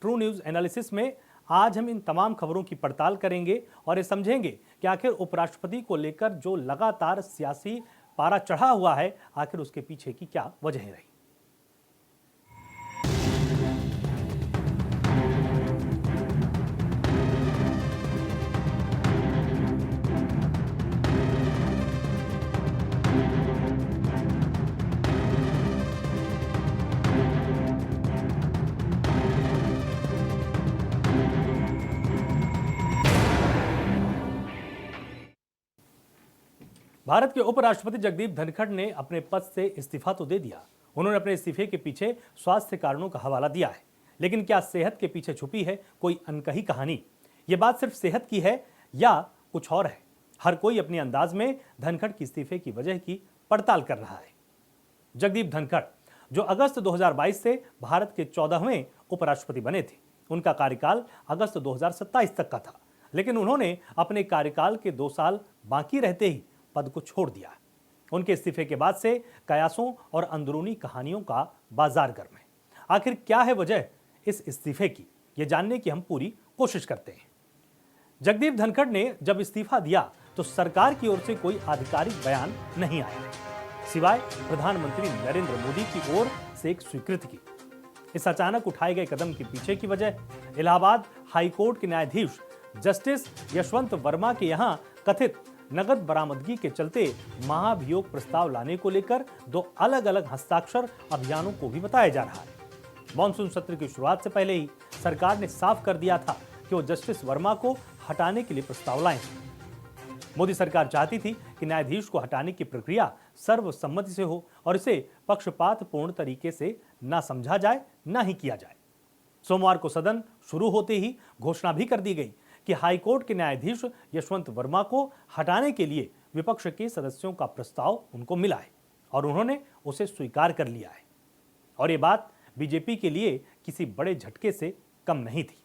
True news analysis में आज हम इन तमाम खबरों की पड़ताल करेंगे और ये समझेंगे कि आखिर उपराष्ट्रपति को लेकर जो लगातार सियासी पारा चढ़ा हुआ है, आखिर उसके पीछे की क्या वजह रही। भारत के उपराष्ट्रपति जगदीप धनखड़ ने अपने पद से इस्तीफा तो दे दिया। उन्होंने अपने इस्तीफे के पीछे स्वास्थ्य कारणों का हवाला दिया है, लेकिन क्या सेहत के पीछे छुपी है कोई अनकही कहानी? ये बात सिर्फ सेहत की है या कुछ और है? हर कोई अपने अंदाज में धनखड़ की इस्तीफे की वजह की पड़ताल कर रहा है। जगदीप धनखड़, जो अगस्त 2022 से भारत के 14वें उपराष्ट्रपति बने थे, उनका कार्यकाल अगस्त 2027 तक का था, लेकिन उन्होंने अपने कार्यकाल के 2 साल बाकी रहते ही पद को छोड़ दिया। उनके इस्तीफे के बाद से कयासों और अंदरूनी कहानियों का बाजार गर्म है। आखिर क्या है वजह इस इस्तीफे की, ये जानने की हम पूरी कोशिश करते हैं। जगदीप धनखड़ ने जब इस्तीफा दिया तो सरकार की ओर से कोई आधिकारिक बयान नहीं आया, सिवाय प्रधानमंत्री नरेंद्र मोदी की ओर से एक स्वीकृति की। इस अचानक उठाए गए कदम के पीछे की वजह इलाहाबाद हाईकोर्ट के न्यायाधीश जस्टिस यशवंत वर्मा के यहां कथित नगद बरामदगी के चलते महाभियोग प्रस्ताव लाने को लेकर 2 अलग-अलग हस्ताक्षर अभियानों को भी बताया जा रहा है। मॉनसून सत्र की शुरुआत से पहले ही सरकार ने साफ कर दिया था कि वो जस्टिस वर्मा को हटाने के लिए प्रस्ताव लाए। मोदी सरकार चाहती थी कि न्यायाधीश को हटाने की प्रक्रिया सर्वसम्मति से हो और इसे पक्षपातपूर्ण तरीके से ना समझा जाए, ना ही किया जाए। सोमवार को सदन शुरू होते ही घोषणा भी कर दी गई कि हाईकोर्ट के न्यायाधीश यशवंत वर्मा को हटाने के लिए विपक्ष के सदस्यों का प्रस्ताव उनको मिला है और उन्होंने उसे स्वीकार कर लिया है। और ये बात बीजेपी के लिए किसी बड़े झटके से कम नहीं थी।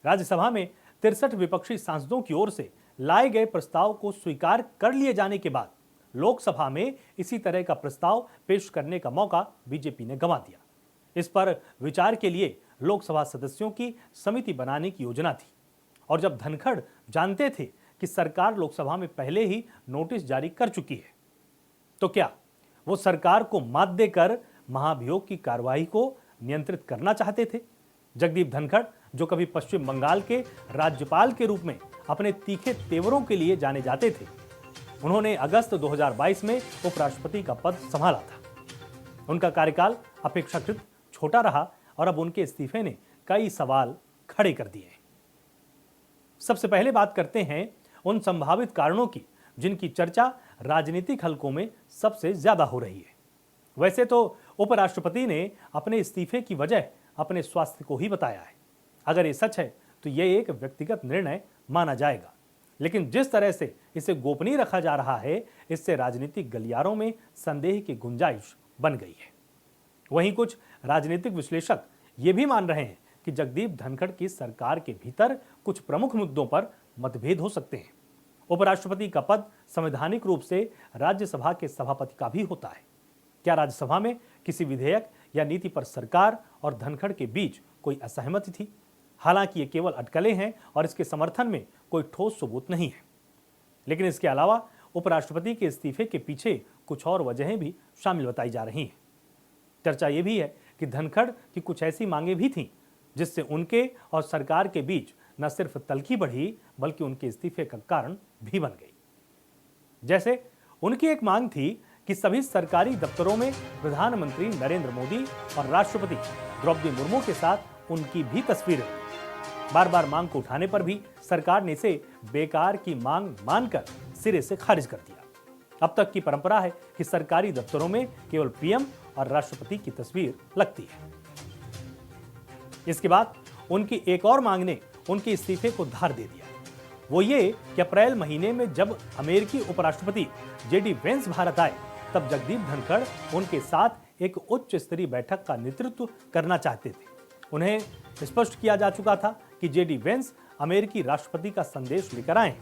राज्यसभा में 63 विपक्षी सांसदों की ओर से लाए गए प्रस्ताव को स्वीकार कर लिए जाने के बाद लोकसभा में इसी तरह का प्रस्ताव पेश करने का मौका बीजेपी ने गंवा दिया। इस पर विचार के लिए लोकसभा सदस्यों की समिति बनाने की योजना थी और जब धनखड़ जानते थे कि सरकार लोकसभा में पहले ही नोटिस जारी कर चुकी है, तो क्या वो सरकार को मात देकर महाभियोग की कार्रवाई को नियंत्रित करना चाहते थे? जगदीप धनखड़, जो कभी पश्चिम बंगाल के राज्यपाल के रूप में अपने तीखे तेवरों के लिए जाने जाते थे, उन्होंने अगस्त 2022 में उपराष्ट्रपति का पद संभाला था। उनका कार्यकाल अपेक्षाकृत छोटा रहा और अब उनके इस्तीफे ने कई सवाल खड़े कर दिए। सबसे पहले बात करते हैं उन संभावित कारणों की जिनकी चर्चा राजनीतिक हलकों में सबसे ज्यादा हो रही है। वैसे तो उपराष्ट्रपति ने अपने इस्तीफे की वजह अपने स्वास्थ्य को ही बताया है। अगर ये सच है तो यह एक व्यक्तिगत निर्णय माना जाएगा, लेकिन जिस तरह से इसे गोपनीय रखा जा रहा है, इससे राजनीतिक गलियारों में संदेह की गुंजाइश बन गई है। वहीं कुछ राजनीतिक विश्लेषक ये भी मान रहे हैं कि जगदीप धनखड़ की सरकार के भीतर कुछ प्रमुख मुद्दों पर मतभेद हो सकते हैं। उपराष्ट्रपति का पद संवैधानिक रूप से राज्यसभा के सभापति का भी होता है। क्या राज्यसभा में किसी विधेयक या नीति पर सरकार और धनखड़ के बीच कोई असहमति थी? हालांकि ये केवल अटकलें हैं और इसके समर्थन में कोई ठोस सबूत नहीं है, लेकिन इसके अलावा उपराष्ट्रपति के इस्तीफे के पीछे कुछ और वजहें भी शामिल बताई जा रही हैं। चर्चा यह भी है कि धनखड़ की कुछ ऐसी मांगें भी थीं जिससे उनके और सरकार के बीच न सिर्फ तल्खी बढ़ी बल्कि उनके इस्तीफे का कारण भी बन गई। जैसे उनकी एक मांग थी कि सभी सरकारी दफ्तरों में प्रधानमंत्री नरेंद्र मोदी और राष्ट्रपति द्रौपदी मुर्मू के साथ उनकी भी तस्वीरें। बार बार मांग को उठाने पर भी सरकार ने इसे बेकार की मांग मानकर सिरे से खारिज कर दिया। अब तक की परंपरा है कि सरकारी दफ्तरों में केवल पीएम और राष्ट्रपति की तस्वीर लगती है। इसके बाद उनकी एक और मांग ने उनके इस्तीफे को धार दे दिया। वो ये कि अप्रैल महीने में जब अमेरिकी उपराष्ट्रपति जेडी वेंस भारत आए, तब जगदीप धनखड़ उनके साथ एक उच्च स्तरीय बैठक का नेतृत्व करना चाहते थे। उन्हें स्पष्ट किया जा चुका था कि जेडी वेंस अमेरिकी राष्ट्रपति का संदेश लेकर आए,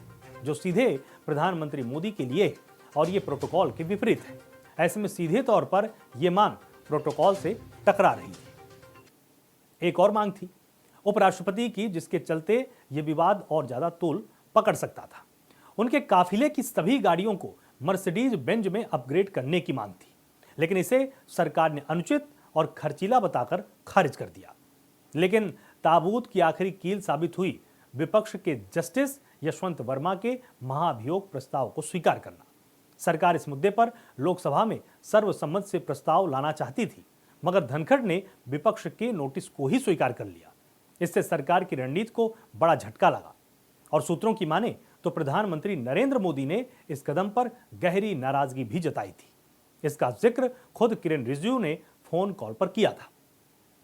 जो सीधे प्रधानमंत्री मोदी के लिए और ये प्रोटोकॉल के विपरीत है। ऐसे में सीधे तौर पर यह मांग प्रोटोकॉल से टकरा रही थी। एक और मांग थी उपराष्ट्रपति की, जिसके चलते यह विवाद और ज्यादा तूल पकड़ सकता था। उनके काफिले की सभी गाड़ियों को मर्सिडीज बेंज में अपग्रेड करने की मांग थी, लेकिन इसे सरकार ने अनुचित और खर्चीला बताकर खारिज कर दिया। लेकिन ताबूत की आखिरी कील साबित हुई विपक्ष के जस्टिस यशवंत वर्मा के महाभियोग प्रस्ताव को स्वीकार करना। सरकार इस मुद्दे पर लोकसभा में सर्वसम्मत से प्रस्ताव लाना चाहती थी, मगर धनखड़ ने विपक्ष के नोटिस को ही स्वीकार कर लिया। इससे सरकार की रणनीति को बड़ा झटका लगा और सूत्रों की माने तो प्रधानमंत्री नरेंद्र मोदी ने इस कदम पर गहरी नाराजगी भी जताई थी। इसका जिक्र खुद किरेन रिजिजू ने फोन कॉल पर किया था।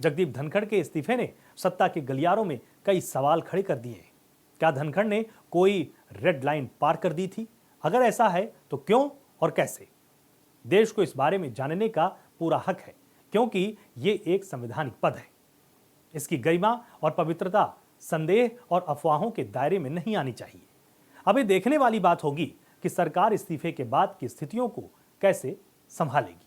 जगदीप धनखड़ के इस्तीफे ने सत्ता के गलियारों में कई सवाल खड़े कर दिए हैं। क्या धनखड़ ने कोई रेड लाइन पार कर दी थी? अगर ऐसा है तो क्यों और कैसे? देश को इस बारे में जानने का पूरा हक है, क्योंकि ये एक संवैधानिक पद है। इसकी गरिमा और पवित्रता संदेह और अफवाहों के दायरे में नहीं आनी चाहिए। अभी देखने वाली बात होगी कि सरकार इस्तीफे के बाद की स्थितियों को कैसे संभालेगी।